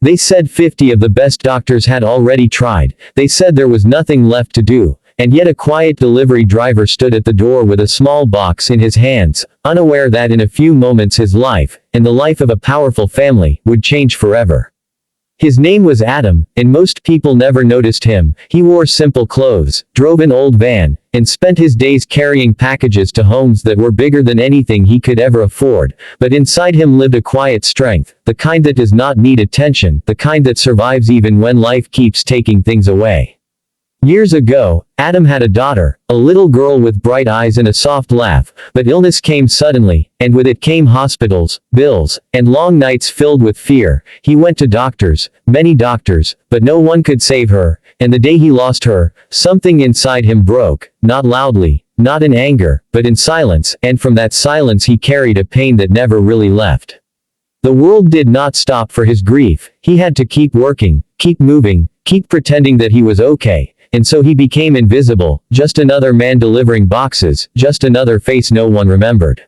They said 50 of the best doctors had already tried. They said there was nothing left to do. And yet a quiet delivery driver stood at the door with a small box in his hands, unaware that in a few moments his life, and the life of a powerful family, would change forever. His name was Adam, and most people never noticed him. He wore simple clothes, drove an old van, and spent his days carrying packages to homes that were bigger than anything he could ever afford. But inside him lived a quiet strength, the kind that does not need attention, the kind that survives even when life keeps taking things away. Years ago, Adam had a daughter, a little girl with bright eyes and a soft laugh, but illness came suddenly, and with it came hospitals, bills, and long nights filled with fear. He went to doctors, many doctors, but no one could save her, and the day he lost her, something inside him broke, not loudly, not in anger, but in silence, and from that silence he carried a pain that never really left. The world did not stop for his grief. He had to keep working, keep moving, keep pretending that he was okay. And so he became invisible, just another man delivering boxes, just another face no one remembered.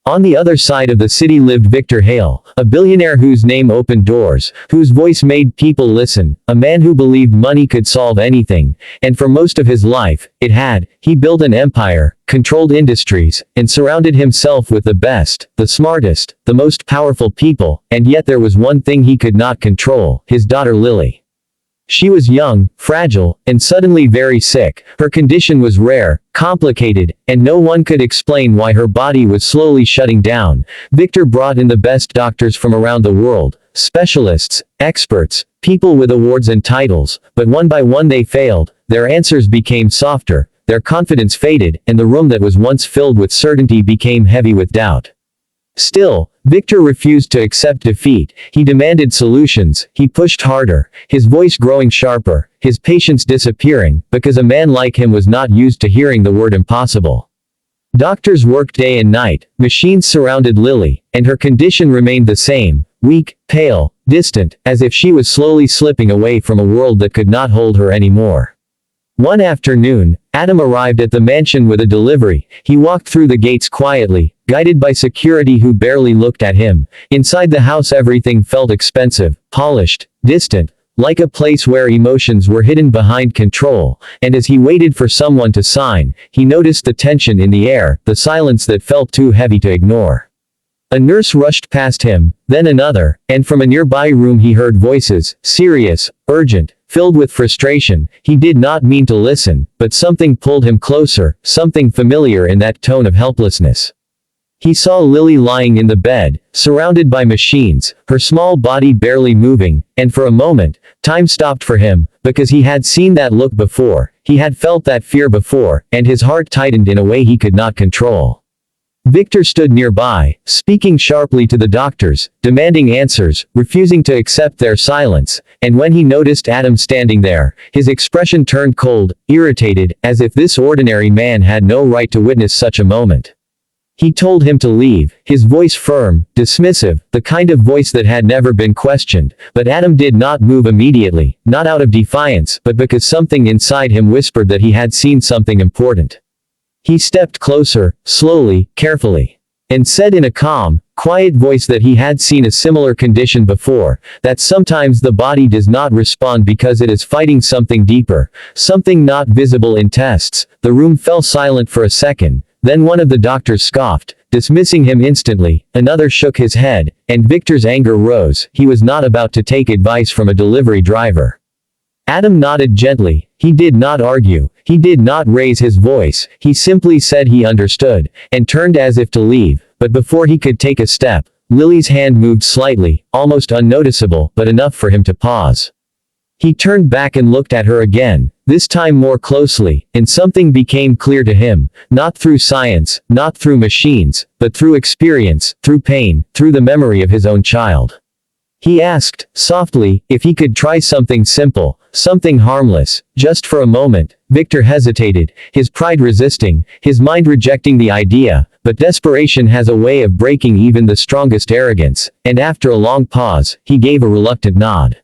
On the other side of the city lived Victor Hale, a billionaire whose name opened doors, whose voice made people listen, a man who believed money could solve anything, and for most of his life, it had. He built an empire, controlled industries, and surrounded himself with the best, the smartest, the most powerful people, and yet there was one thing he could not control: his daughter Lily. She was young, fragile, and suddenly very sick. Her condition was rare, complicated, and no one could explain why her body was slowly shutting down. Victor brought in the best doctors from around the world, specialists, experts, people with awards and titles, but one by one they failed. Their answers became softer, their confidence faded, and the room that was once filled with certainty became heavy with doubt. Still, Victor refused to accept defeat. He demanded solutions. He pushed harder, his voice growing sharper, his patience disappearing, because a man like him was not used to hearing the word impossible. Doctors worked day and night, machines surrounded Lily, and her condition remained the same: weak, pale, distant, as if she was slowly slipping away from a world that could not hold her anymore. One afternoon, Adam arrived at the mansion with a delivery. He walked through the gates quietly, guided by security who barely looked at him. Inside the house everything felt expensive, polished, distant, like a place where emotions were hidden behind control, and as he waited for someone to sign, he noticed the tension in the air, the silence that felt too heavy to ignore. A nurse rushed past him, then another, and from a nearby room he heard voices, serious, urgent, filled with frustration. He did not mean to listen, but something pulled him closer, something familiar in that tone of helplessness. He saw Lily lying in the bed, surrounded by machines, her small body barely moving, and for a moment, time stopped for him, because he had seen that look before, he had felt that fear before, and his heart tightened in a way he could not control. Victor stood nearby, speaking sharply to the doctors, demanding answers, refusing to accept their silence, and when he noticed Adam standing there, his expression turned cold, irritated, as if this ordinary man had no right to witness such a moment. He told him to leave, his voice firm, dismissive, the kind of voice that had never been questioned, but Adam did not move immediately, not out of defiance, but because something inside him whispered that he had seen something important. He stepped closer, slowly, carefully, and said in a calm, quiet voice that he had seen a similar condition before, that sometimes the body does not respond because it is fighting something deeper, something not visible in tests. The room fell silent for a second, then one of the doctors scoffed, dismissing him instantly, another shook his head, and Victor's anger rose. He was not about to take advice from a delivery driver. Adam nodded gently. He did not argue. He did not raise his voice. He simply said he understood, and turned as if to leave. But before he could take a step, Lily's hand moved slightly, almost unnoticeable, but enough for him to pause. He turned back and looked at her again, this time more closely, and something became clear to him, not through science, not through machines, but through experience, through pain, through the memory of his own child. He asked, softly, if he could try something simple, something harmless, just for a moment. Victor hesitated, his pride resisting, his mind rejecting the idea, but desperation has a way of breaking even the strongest arrogance, and after a long pause, he gave a reluctant nod.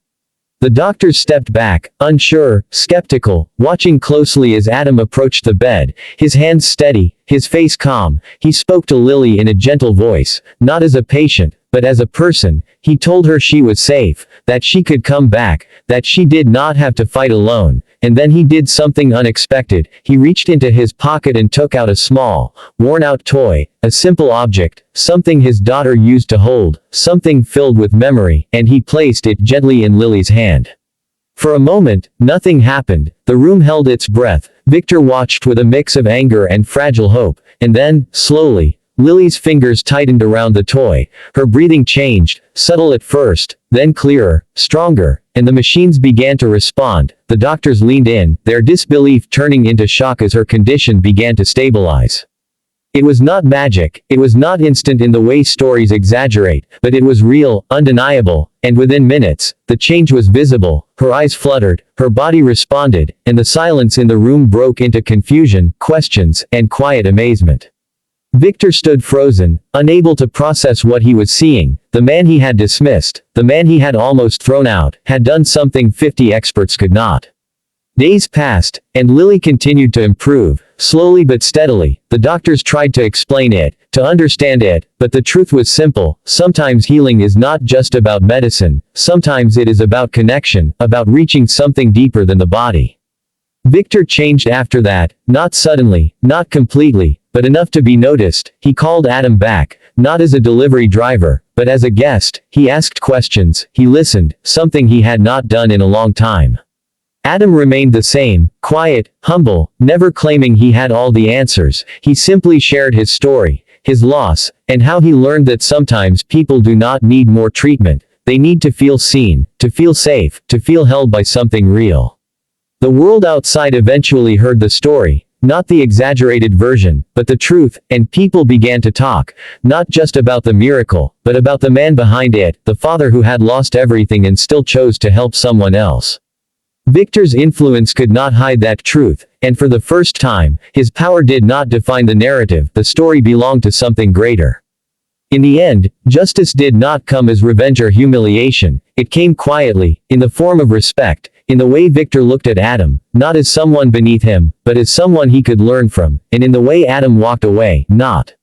The doctors stepped back, unsure, skeptical, watching closely as Adam approached the bed, his hands steady, his face calm. He spoke to Lily in a gentle voice, not as a patient, but as a person, he told her she was safe, that she could come back, that she did not have to fight alone. And then he did something unexpected. He reached into his pocket and took out a small, worn-out toy, a simple object, something his daughter used to hold, something filled with memory, and he placed it gently in Lily's hand. For a moment, nothing happened. The room held its breath. Victor watched with a mix of anger and fragile hope, and then, slowly, Lily's fingers tightened around the toy. Her breathing changed, subtle at first, then clearer, stronger, and the machines began to respond. The doctors leaned in, their disbelief turning into shock as her condition began to stabilize. It was not magic, it was not instant in the way stories exaggerate, but it was real, undeniable, and within minutes, the change was visible. Her eyes fluttered, her body responded, and the silence in the room broke into confusion, questions, and quiet amazement. Victor stood frozen, unable to process what he was seeing. The man he had dismissed, the man he had almost thrown out, had done something 50 experts could not. Days passed, and Lily continued to improve, slowly but steadily. The doctors tried to explain it, to understand it, but the truth was simple. Sometimes healing is not just about medicine, sometimes it is about connection, about reaching something deeper than the body. Victor changed after that, not suddenly, not completely, but enough to be noticed. He called Adam back, not as a delivery driver, but as a guest. He asked questions, he listened, something he had not done in a long time. Adam remained the same, quiet, humble, never claiming he had all the answers. He simply shared his story, his loss, and how he learned that sometimes people do not need more treatment. They need to feel seen, to feel safe, to feel held by something real. The world outside eventually heard the story, not the exaggerated version, but the truth, and people began to talk, not just about the miracle, but about the man behind it, the father who had lost everything and still chose to help someone else. Victor's influence could not hide that truth, and for the first time, his power did not define the narrative. The story belonged to something greater. In the end, justice did not come as revenge or humiliation. It came quietly, in the form of respect, in the way Victor looked at Adam, not as someone beneath him, but as someone he could learn from, and in the way Adam walked away, not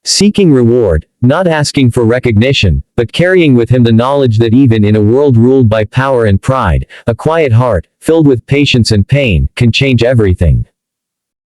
seeking reward, not asking for recognition, but carrying with him the knowledge that even in a world ruled by power and pride, a quiet heart, filled with patience and pain, can change everything.